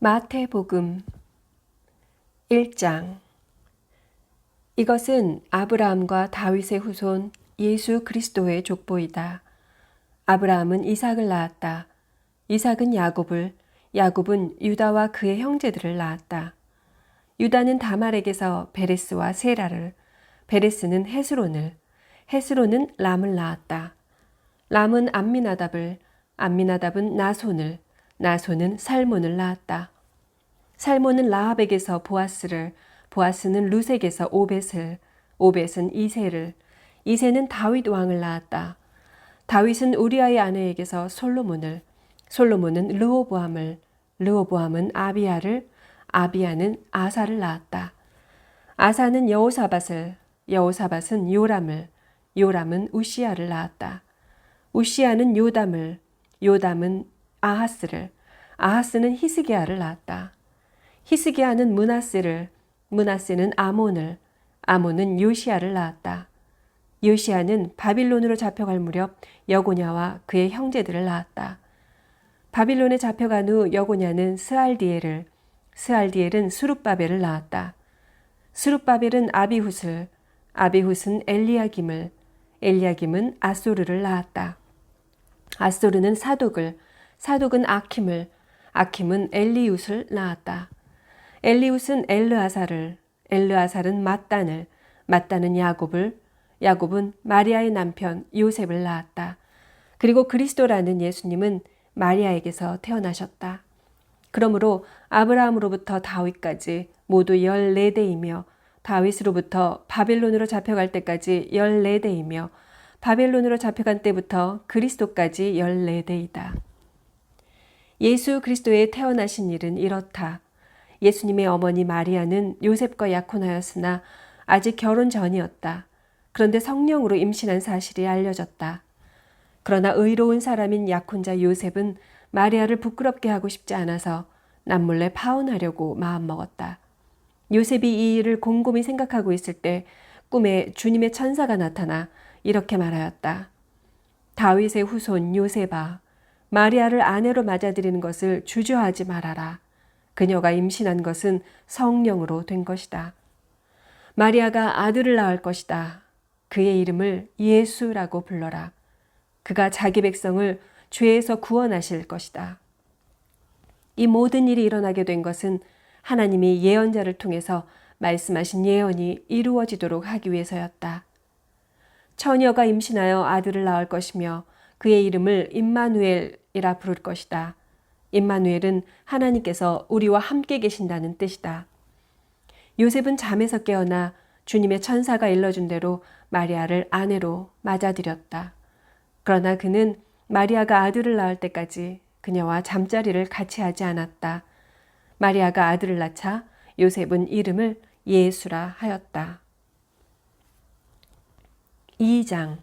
마태복음 1장. 이것은 아브라함과 다윗의 후손 예수 그리스도의 족보이다. 아브라함은 이삭을 낳았다. 이삭은 야곱을, 야곱은 유다와 그의 형제들을 낳았다. 유다는 다말에게서 베레스와 세라를, 베레스는 헤스론을, 헤스론은 람을 낳았다. 람은 암미나답을, 암미나답은 나손을, 나손은 살몬을 낳았다. 살몬은 라합에게서 보아스를, 보아스는 루색에서 오벳을, 오벳은 이새를, 이새는 다윗 왕을 낳았다. 다윗은 우리아의 아내에게서 솔로몬을, 솔로몬은 르호보암을, 르호보암은 아비야를, 아비야는 아사를 낳았다. 아사는 여호사밧을, 여호사밧은 요람을, 요람은 우시야를 낳았다. 우시야는 요담을, 요담은 아하스를, 아하스는 히스기야를 낳았다. 히스기야는 므낫세를, 므낫세는 아몬을, 아몬은 요시야를 낳았다. 요시야는 바빌론으로 잡혀갈 무렵 여고냐와 그의 형제들을 낳았다. 바빌론에 잡혀간 후 여고냐는 스알디엘을, 스알디엘은 수룹바벨을 낳았다. 수룹바벨은 아비훗을, 아비훗은 엘리야김을, 엘리야김은 아소르를 낳았다. 아소르는 사독을, 사독은 아킴을, 아킴은 엘리웃을 낳았다. 엘리웃은 엘르아살을, 엘르아살은 mat단을, mat단은 야곱을, 야곱은 마리아의 남편 요셉을 낳았다. 그리고 그리스도라는 예수님은 마리아에게서 태어나셨다. 그러므로 아브라함으로부터 다윗까지 모두 14대이며 다윗으로부터 바벨론으로 잡혀갈 때까지 14대이며 바벨론으로 잡혀간 때부터 그리스도까지 14대이다. 예수 그리스도의 태어나신 일은 이렇다. 예수님의 어머니 마리아는 요셉과 약혼하였으나 아직 결혼 전이었다. 그런데 성령으로 임신한 사실이 알려졌다. 그러나 의로운 사람인 약혼자 요셉은 마리아를 부끄럽게 하고 싶지 않아서 남몰래 파혼하려고 마음먹었다. 요셉이 이 일을 곰곰이 생각하고 있을 때 꿈에 주님의 천사가 나타나 이렇게 말하였다. 다윗의 후손 요셉아, 마리아를 아내로 맞아들이는 것을 주저하지 말아라. 그녀가 임신한 것은 성령으로 된 것이다. 마리아가 아들을 낳을 것이다. 그의 이름을 예수라고 불러라. 그가 자기 백성을 죄에서 구원하실 것이다. 이 모든 일이 일어나게 된 것은 하나님이 예언자를 통해서 말씀하신 예언이 이루어지도록 하기 위해서였다. 처녀가 임신하여 아들을 낳을 것이며 그의 이름을 임마누엘이라 부를 것이다. 임마누엘은 하나님께서 우리와 함께 계신다는 뜻이다. 요셉은 잠에서 깨어나 주님의 천사가 일러준 대로 마리아를 아내로 맞아들였다. 그러나 그는 마리아가 아들을 낳을 때까지 그녀와 잠자리를 같이 하지 않았다. 마리아가 아들을 낳자 요셉은 이름을 예수라 하였다. 2장.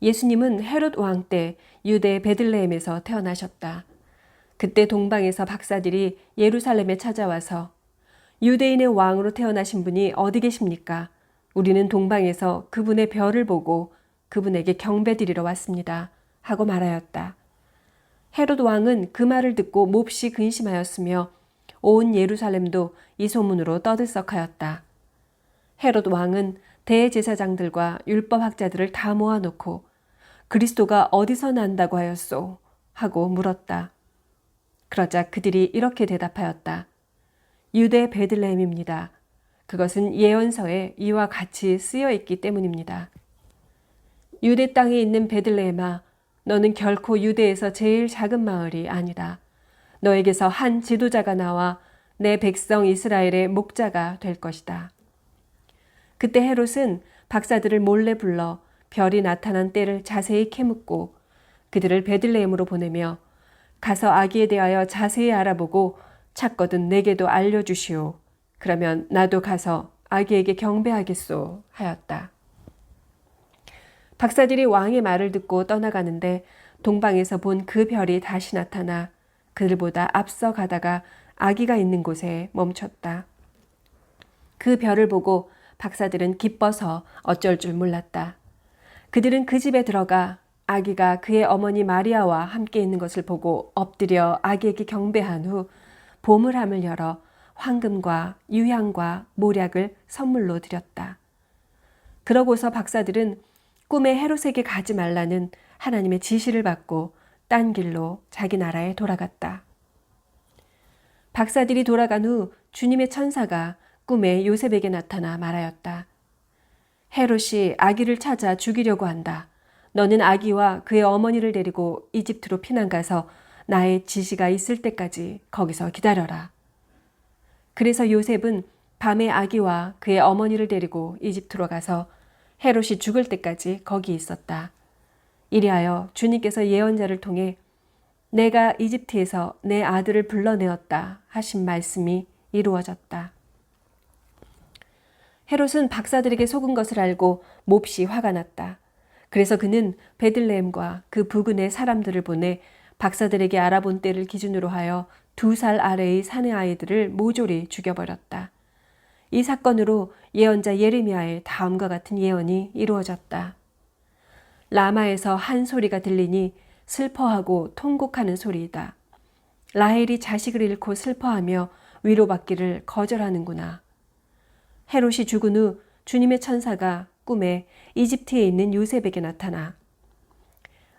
예수님은 헤롯 왕 때 유대 베들레헴에서 태어나셨다. 그때 동방에서 박사들이 예루살렘에 찾아와서 유대인의 왕으로 태어나신 분이 어디 계십니까? 우리는 동방에서 그분의 별을 보고 그분에게 경배드리러 왔습니다. 하고 말하였다. 헤롯 왕은 그 말을 듣고 몹시 근심하였으며 온 예루살렘도 이 소문으로 떠들썩하였다. 헤롯 왕은 대제사장들과 율법학자들을 다 모아놓고 그리스도가 어디서 난다고 하였소? 하고 물었다. 그러자 그들이 이렇게 대답하였다. 유대 베들레헴입니다. 그것은 예언서에 이와 같이 쓰여 있기 때문입니다. 유대 땅에 있는 베들레헴아, 너는 결코 유대에서 제일 작은 마을이 아니다. 너에게서 한 지도자가 나와 내 백성 이스라엘의 목자가 될 것이다. 그때 헤롯은 박사들을 몰래 불러 별이 나타난 때를 자세히 캐묻고 그들을 베들레헴으로 보내며 가서 아기에 대하여 자세히 알아보고 찾거든 내게도 알려주시오. 그러면 나도 가서 아기에게 경배하겠소 하였다. 박사들이 왕의 말을 듣고 떠나가는데 동방에서 본 그 별이 다시 나타나 그들보다 앞서 가다가 아기가 있는 곳에 멈췄다. 그 별을 보고 박사들은 기뻐서 어쩔 줄 몰랐다. 그들은 그 집에 들어가 아기가 그의 어머니 마리아와 함께 있는 것을 보고 엎드려 아기에게 경배한 후 보물함을 열어 황금과 유향과 모략을 선물로 드렸다. 그러고서 박사들은 꿈에 헤롯에게 가지 말라는 하나님의 지시를 받고 딴 길로 자기 나라에 돌아갔다. 박사들이 돌아간 후 주님의 천사가 꿈에 요셉에게 나타나 말하였다. 헤롯이 아기를 찾아 죽이려고 한다. 너는 아기와 그의 어머니를 데리고 이집트로 피난 가서 나의 지시가 있을 때까지 거기서 기다려라. 그래서 요셉은 밤에 아기와 그의 어머니를 데리고 이집트로 가서 헤롯이 죽을 때까지 거기 있었다. 이리하여 주님께서 예언자를 통해 내가 이집트에서 내 아들을 불러내었다 하신 말씀이 이루어졌다. 헤롯은 박사들에게 속은 것을 알고 몹시 화가 났다. 그래서 그는 베들레헴과 그 부근의 사람들을 보내 박사들에게 알아본 때를 기준으로 하여 2살 아래의 사내 아이들을 모조리 죽여버렸다. 이 사건으로 예언자 예레미야의 다음과 같은 예언이 이루어졌다. 라마에서 한 소리가 들리니 슬퍼하고 통곡하는 소리이다. 라헬이 자식을 잃고 슬퍼하며 위로받기를 거절하는구나. 헤롯이 죽은 후 주님의 천사가 꿈에 이집트에 있는 요셉에게 나타나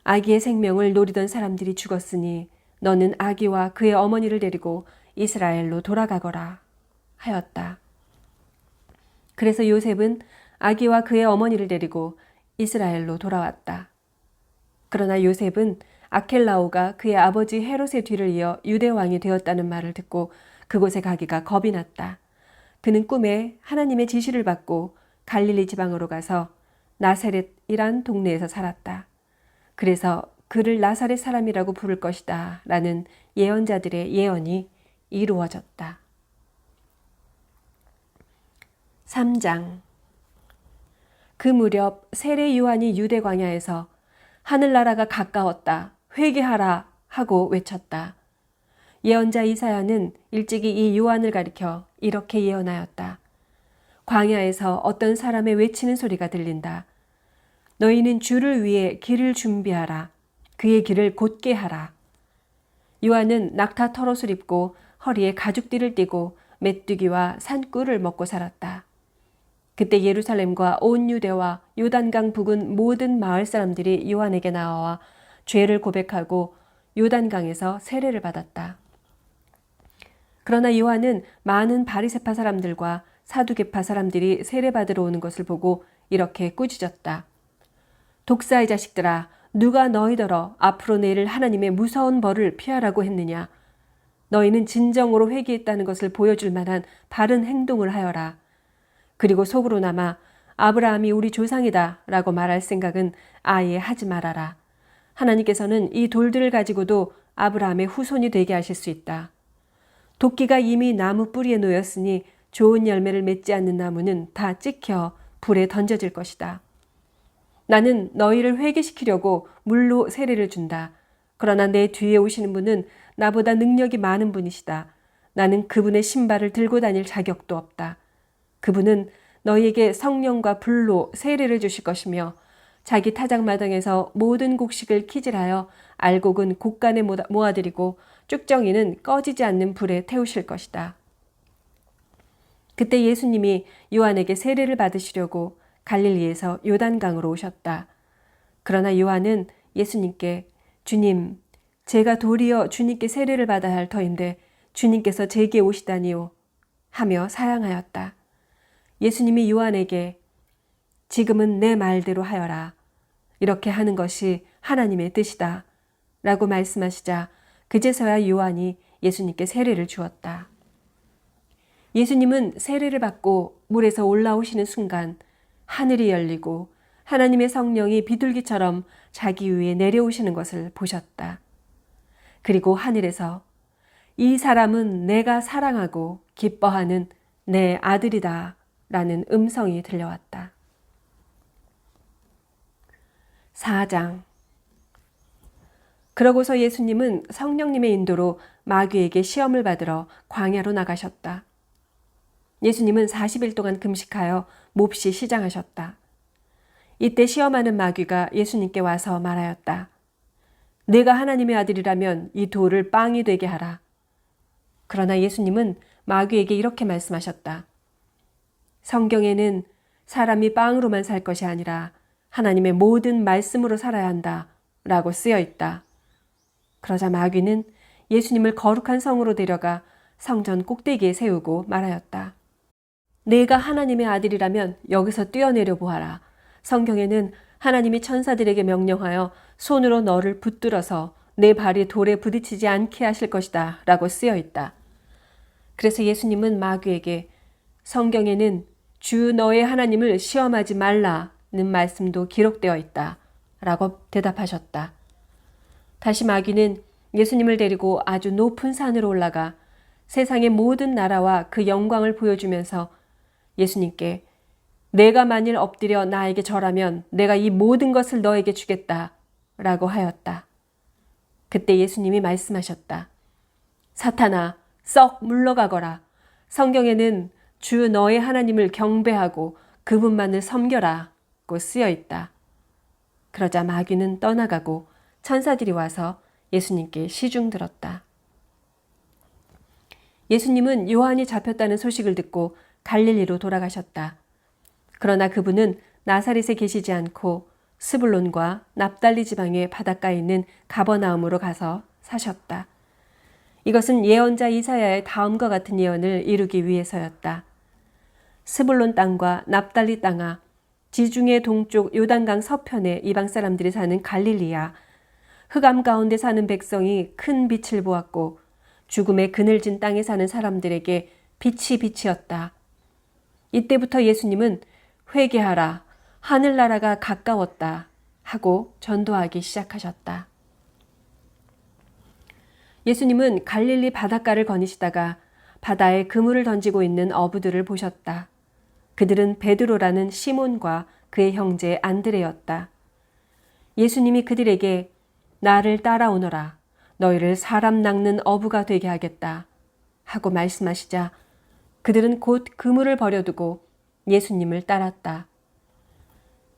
아기의 생명을 노리던 사람들이 죽었으니 너는 아기와 그의 어머니를 데리고 이스라엘로 돌아가거라 하였다. 그래서 요셉은 아기와 그의 어머니를 데리고 이스라엘로 돌아왔다. 그러나 요셉은 아켈라오가 그의 아버지 헤롯의 뒤를 이어 유대 왕이 되었다는 말을 듣고 그곳에 가기가 겁이 났다. 그는 꿈에 하나님의 지시를 받고 갈릴리 지방으로 가서 나사렛이란 동네에서 살았다. 그래서 그를 나사렛 사람이라고 부를 것이다 라는 예언자들의 예언이 이루어졌다. 3장. 그 무렵 세례 요한이 유대 광야에서 하늘나라가 가까웠다. 회개하라 하고 외쳤다. 예언자 이사야는 일찍이 이 요한을 가리켜 이렇게 예언하였다. 광야에서 어떤 사람의 외치는 소리가 들린다. 너희는 주를 위해 길을 준비하라. 그의 길을 곧게 하라. 요한은 낙타 털옷을 입고 허리에 가죽띠를 띠고 메뚜기와 산꿀을 먹고 살았다. 그때 예루살렘과 온 유대와 요단강 부근 모든 마을 사람들이 요한에게 나와 죄를 고백하고 요단강에서 세례를 받았다. 그러나 요한은 많은 바리새파 사람들과 사두개파 사람들이 세례받으러 오는 것을 보고 이렇게 꾸짖었다. 독사의 자식들아, 누가 너희더러 앞으로 내릴 하나님의 무서운 벌을 피하라고 했느냐. 너희는 진정으로 회개했다는 것을 보여줄 만한 바른 행동을 하여라. 그리고 속으로나마 아브라함이 우리 조상이다 라고 말할 생각은 아예 하지 말아라. 하나님께서는 이 돌들을 가지고도 아브라함의 후손이 되게 하실 수 있다. 도끼가 이미 나무 뿌리에 놓였으니 좋은 열매를 맺지 않는 나무는 다 찍혀 불에 던져질 것이다. 나는 너희를 회개시키려고 물로 세례를 준다. 그러나 내 뒤에 오시는 분은 나보다 능력이 많은 분이시다. 나는 그분의 신발을 들고 다닐 자격도 없다. 그분은 너희에게 성령과 불로 세례를 주실 것이며 자기 타작마당에서 모든 곡식을 키질하여 알곡은 곡간에 모아들이고 쭉정이는 꺼지지 않는 불에 태우실 것이다. 그때 예수님이 요한에게 세례를 받으시려고 갈릴리에서 요단강으로 오셨다. 그러나 요한은 예수님께 주님, 제가 도리어 주님께 세례를 받아야 할 터인데 주님께서 제게 오시다니요 하며 사양하였다. 예수님이 요한에게 지금은 내 말대로 하여라. 이렇게 하는 것이 하나님의 뜻이다. 라고 말씀하시자 그제서야 요한이 예수님께 세례를 주었다. 예수님은 세례를 받고 물에서 올라오시는 순간 하늘이 열리고 하나님의 성령이 비둘기처럼 자기 위에 내려오시는 것을 보셨다. 그리고 하늘에서 이 사람은 내가 사랑하고 기뻐하는 내 아들이다 라는 음성이 들려왔다. 4장. 그러고서 예수님은 성령님의 인도로 마귀에게 시험을 받으러 광야로 나가셨다. 예수님은 40일 동안 금식하여 몹시 시장하셨다. 이때 시험하는 마귀가 예수님께 와서 말하였다. 내가 하나님의 아들이라면 이 돌을 빵이 되게 하라. 그러나 예수님은 마귀에게 이렇게 말씀하셨다. 성경에는 사람이 빵으로만 살 것이 아니라 하나님의 모든 말씀으로 살아야 한다 라고 쓰여 있다. 그러자 마귀는 예수님을 거룩한 성으로 데려가 성전 꼭대기에 세우고 말하였다. 내가 하나님의 아들이라면 여기서 뛰어내려 보아라. 성경에는 하나님이 천사들에게 명령하여 손으로 너를 붙들어서 내 발이 돌에 부딪히지 않게 하실 것이다 라고 쓰여 있다. 그래서 예수님은 마귀에게 성경에는 주 너의 하나님을 시험하지 말라는 말씀도 기록되어 있다 라고 대답하셨다. 다시 마귀는 예수님을 데리고 아주 높은 산으로 올라가 세상의 모든 나라와 그 영광을 보여주면서 예수님께 내가 만일 엎드려 나에게 절하면 내가 이 모든 것을 너에게 주겠다 라고 하였다. 그때 예수님이 말씀하셨다. 사탄아, 썩 물러가거라. 성경에는 주 너의 하나님을 경배하고 그분만을 섬겨라고 쓰여 있다. 그러자 마귀는 떠나가고 천사들이 와서 예수님께 시중 들었다. 예수님은 요한이 잡혔다는 소식을 듣고 갈릴리로 돌아가셨다. 그러나 그분은 나사렛에 계시지 않고 스불론과 납달리 지방의 바닷가에 있는 가버나움으로 가서 사셨다. 이것은 예언자 이사야의 다음과 같은 예언을 이루기 위해서였다. 스불론 땅과 납달리 땅아, 지중해 동쪽 요단강 서편에 이방 사람들이 사는 갈릴리야, 흑암 가운데 사는 백성이 큰 빛을 보았고 죽음의 그늘진 땅에 사는 사람들에게 빛이 빛이었다. 이때부터 예수님은 회개하라, 하늘나라가 가까웠다 하고 전도하기 시작하셨다. 예수님은 갈릴리 바닷가를 거니시다가 바다에 그물을 던지고 있는 어부들을 보셨다. 그들은 베드로라는 시몬과 그의 형제 안드레였다. 예수님이 그들에게 나를 따라오너라, 너희를 사람 낚는 어부가 되게 하겠다 하고 말씀하시자 그들은 곧 그물을 버려두고 예수님을 따랐다.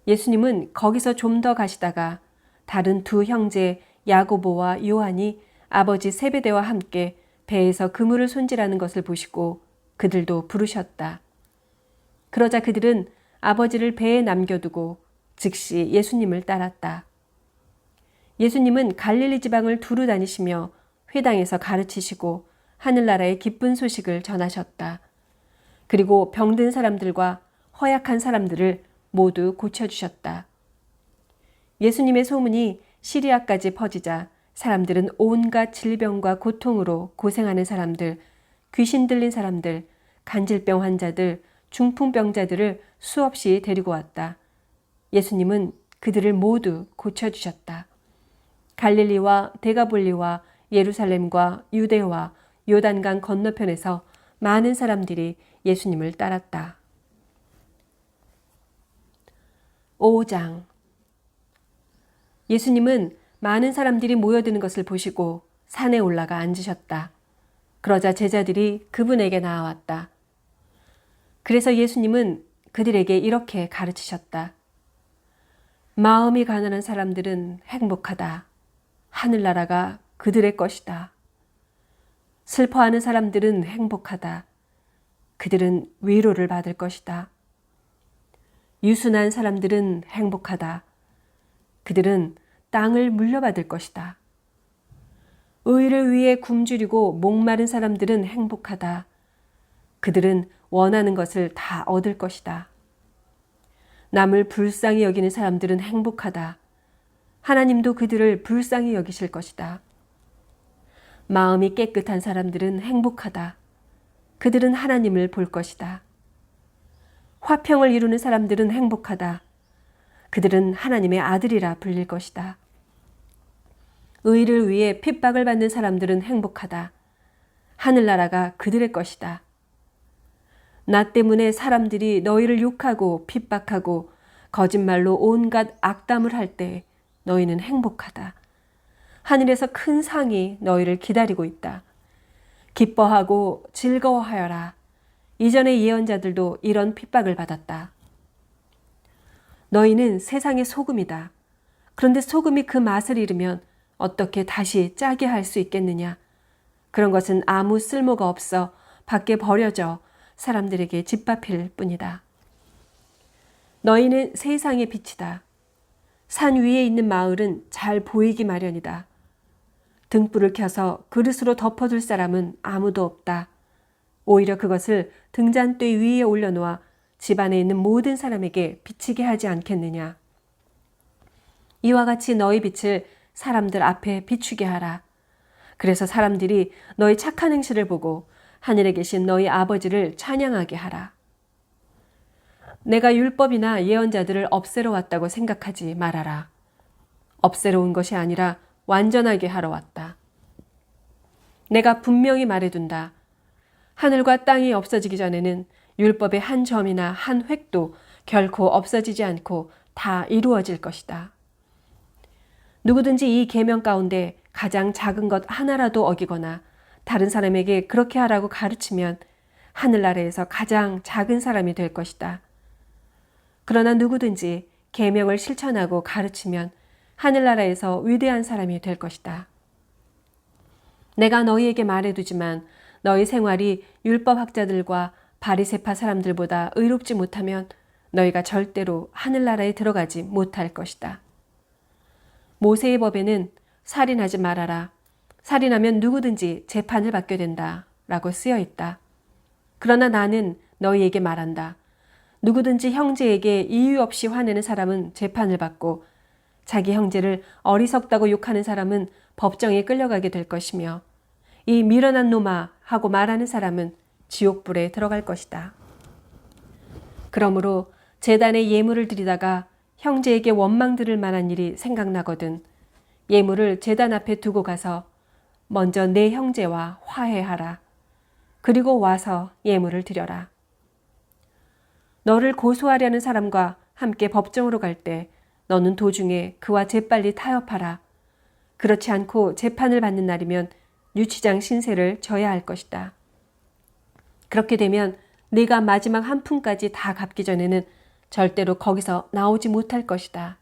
예수님은 거기서 좀 더 가시다가 다른 두 형제 야고보와 요한이 아버지 세베대와 함께 배에서 그물을 손질하는 것을 보시고 그들도 부르셨다. 그러자 그들은 아버지를 배에 남겨두고 즉시 예수님을 따랐다. 예수님은 갈릴리 지방을 두루 다니시며 회당에서 가르치시고 하늘나라의 기쁜 소식을 전하셨다. 그리고 병든 사람들과 허약한 사람들을 모두 고쳐주셨다. 예수님의 소문이 시리아까지 퍼지자 사람들은 온갖 질병과 고통으로 고생하는 사람들, 귀신 들린 사람들, 간질병 환자들, 중풍병자들을 수없이 데리고 왔다. 예수님은 그들을 모두 고쳐주셨다. 갈릴리와 데가볼리와 예루살렘과 유대와 요단강 건너편에서 많은 사람들이 예수님을 따랐다. 5장. 예수님은 많은 사람들이 모여드는 것을 보시고 산에 올라가 앉으셨다. 그러자 제자들이 그분에게 나아왔다. 그래서 예수님은 그들에게 이렇게 가르치셨다. 마음이 가난한 사람들은 행복하다. 하늘나라가 그들의 것이다. 슬퍼하는 사람들은 행복하다. 그들은 위로를 받을 것이다. 유순한 사람들은 행복하다. 그들은 땅을 물려받을 것이다. 의를 위해 굶주리고 목마른 사람들은 행복하다. 그들은 원하는 것을 다 얻을 것이다. 남을 불쌍히 여기는 사람들은 행복하다. 하나님도 그들을 불쌍히 여기실 것이다. 마음이 깨끗한 사람들은 행복하다. 그들은 하나님을 볼 것이다. 화평을 이루는 사람들은 행복하다. 그들은 하나님의 아들이라 불릴 것이다. 의를 위해 핍박을 받는 사람들은 행복하다. 하늘나라가 그들의 것이다. 나 때문에 사람들이 너희를 욕하고 핍박하고 거짓말로 온갖 악담을 할 때 너희는 행복하다. 하늘에서 큰 상이 너희를 기다리고 있다. 기뻐하고 즐거워하여라. 이전의 예언자들도 이런 핍박을 받았다. 너희는 세상의 소금이다. 그런데 소금이 그 맛을 잃으면 어떻게 다시 짜게 할 수 있겠느냐? 그런 것은 아무 쓸모가 없어 밖에 버려져 사람들에게 짓밟힐 뿐이다. 너희는 세상의 빛이다. 산 위에 있는 마을은 잘 보이기 마련이다. 등불을 켜서 그릇으로 덮어둘 사람은 아무도 없다. 오히려 그것을 등잔대 위에 올려놓아 집안에 있는 모든 사람에게 비치게 하지 않겠느냐. 이와 같이 너희 빛을 사람들 앞에 비추게 하라. 그래서 사람들이 너희 착한 행실을 보고 하늘에 계신 너희 아버지를 찬양하게 하라. 내가 율법이나 예언자들을 없애러 왔다고 생각하지 말아라. 없애러 온 것이 아니라 완전하게 하러 왔다. 내가 분명히 말해둔다. 하늘과 땅이 없어지기 전에는 율법의 한 점이나 한 획도 결코 없어지지 않고 다 이루어질 것이다. 누구든지 이 계명 가운데 가장 작은 것 하나라도 어기거나 다른 사람에게 그렇게 하라고 가르치면 하늘나라에서 가장 작은 사람이 될 것이다. 그러나 누구든지 계명을 실천하고 가르치면 하늘나라에서 위대한 사람이 될 것이다. 내가 너희에게 말해두지만 너희 생활이 율법학자들과 바리새파 사람들보다 의롭지 못하면 너희가 절대로 하늘나라에 들어가지 못할 것이다. 모세의 법에는 살인하지 말아라. 살인하면 누구든지 재판을 받게 된다. 라고 쓰여 있다. 그러나 나는 너희에게 말한다. 누구든지 형제에게 이유 없이 화내는 사람은 재판을 받고 자기 형제를 어리석다고 욕하는 사람은 법정에 끌려가게 될 것이며 이 미련한 놈아 하고 말하는 사람은 지옥불에 들어갈 것이다. 그러므로 제단에 예물을 드리다가 형제에게 원망 들을 만한 일이 생각나거든 예물을 제단 앞에 두고 가서 먼저 내 형제와 화해하라. 그리고 와서 예물을 드려라. 너를 고소하려는 사람과 함께 법정으로 갈 때 너는 도중에 그와 재빨리 타협하라. 그렇지 않고 재판을 받는 날이면 유치장 신세를 져야 할 것이다. 그렇게 되면 네가 마지막 한 푼까지 다 갚기 전에는 절대로 거기서 나오지 못할 것이다.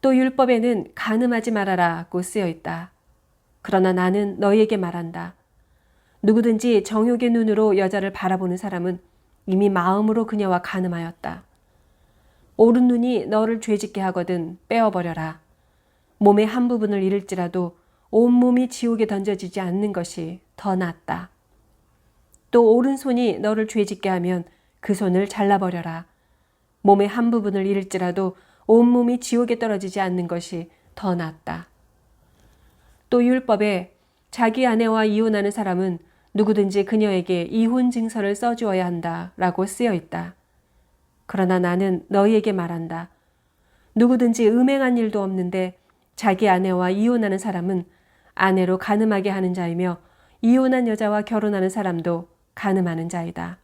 또 율법에는 간음하지 말아라고 쓰여 있다. 그러나 나는 너희에게 말한다. 누구든지 정욕의 눈으로 여자를 바라보는 사람은 이미 마음으로 그녀와 간음하였다. 오른 눈이 너를 죄짓게 하거든 빼어버려라. 몸의 한 부분을 잃을지라도 온몸이 지옥에 던져지지 않는 것이 더 낫다. 또 오른손이 너를 죄짓게 하면 그 손을 잘라버려라. 몸의 한 부분을 잃을지라도 온몸이 지옥에 떨어지지 않는 것이 더 낫다. 또 율법에 자기 아내와 이혼하는 사람은 누구든지 그녀에게 이혼 증서를 써주어야 한다 라고 쓰여 있다. 그러나 나는 너희에게 말한다. 누구든지 음행한 일도 없는데 자기 아내와 이혼하는 사람은 아내로 간음하게 하는 자이며 이혼한 여자와 결혼하는 사람도 간음하는 자이다.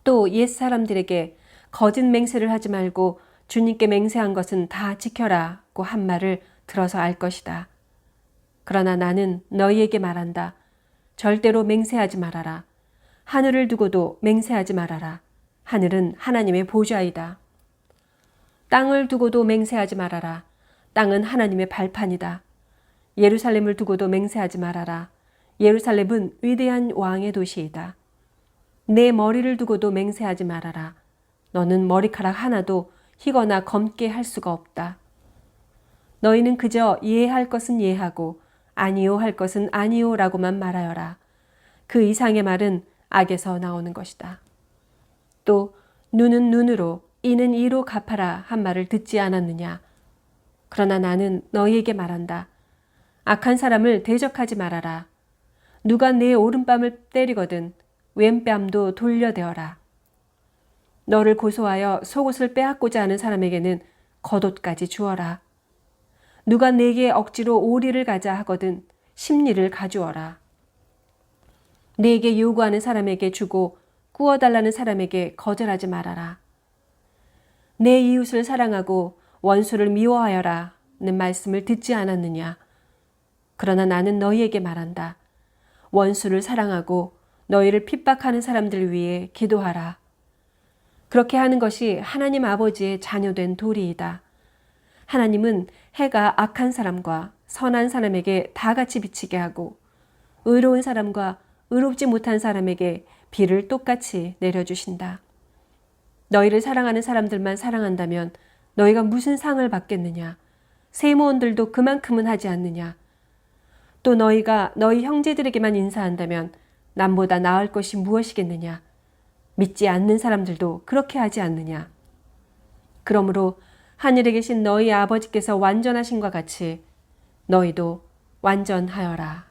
또 옛사람들에게 거짓 맹세를 하지 말고 주님께 맹세한 것은 다 지켜라고 한 말을 들어서 알 것이다. 그러나 나는 너희에게 말한다. 절대로 맹세하지 말아라. 하늘을 두고도 맹세하지 말아라. 하늘은 하나님의 보좌이다. 땅을 두고도 맹세하지 말아라. 땅은 하나님의 발판이다. 예루살렘을 두고도 맹세하지 말아라. 예루살렘은 위대한 왕의 도시이다. 내 머리를 두고도 맹세하지 말아라. 너는 머리카락 하나도 희거나 검게 할 수가 없다. 너희는 그저 예할 것은 예하고 아니요 할 것은 아니요 라고만 말하여라. 그 이상의 말은 악에서 나오는 것이다. 또 눈은 눈으로 이는 이로 갚아라 한 말을 듣지 않았느냐. 그러나 나는 너희에게 말한다. 악한 사람을 대적하지 말아라. 누가 내 오른뺨을 때리거든 왼뺨도 돌려대어라. 너를 고소하여 속옷을 빼앗고자 하는 사람에게는 겉옷까지 주어라. 누가 내게 억지로 오리를 가자 하거든 십리를 가주어라. 내게 요구하는 사람에게 주고 꾸어달라는 사람에게 거절하지 말아라. 내 이웃을 사랑하고 원수를 미워하여라 는 말씀을 듣지 않았느냐. 그러나 나는 너희에게 말한다. 원수를 사랑하고 너희를 핍박하는 사람들 위해 기도하라. 그렇게 하는 것이 하나님 아버지의 자녀된 도리이다. 하나님은 해가 악한 사람과 선한 사람에게 다 같이 비치게 하고 의로운 사람과 의롭지 못한 사람에게 비를 똑같이 내려주신다. 너희를 사랑하는 사람들만 사랑한다면 너희가 무슨 상을 받겠느냐? 세무원들도 그만큼은 하지 않느냐? 또 너희가 너희 형제들에게만 인사한다면 남보다 나을 것이 무엇이겠느냐? 믿지 않는 사람들도 그렇게 하지 않느냐? 그러므로 하늘에 계신 너희 아버지께서 완전하신 것 같이 너희도 완전하여라.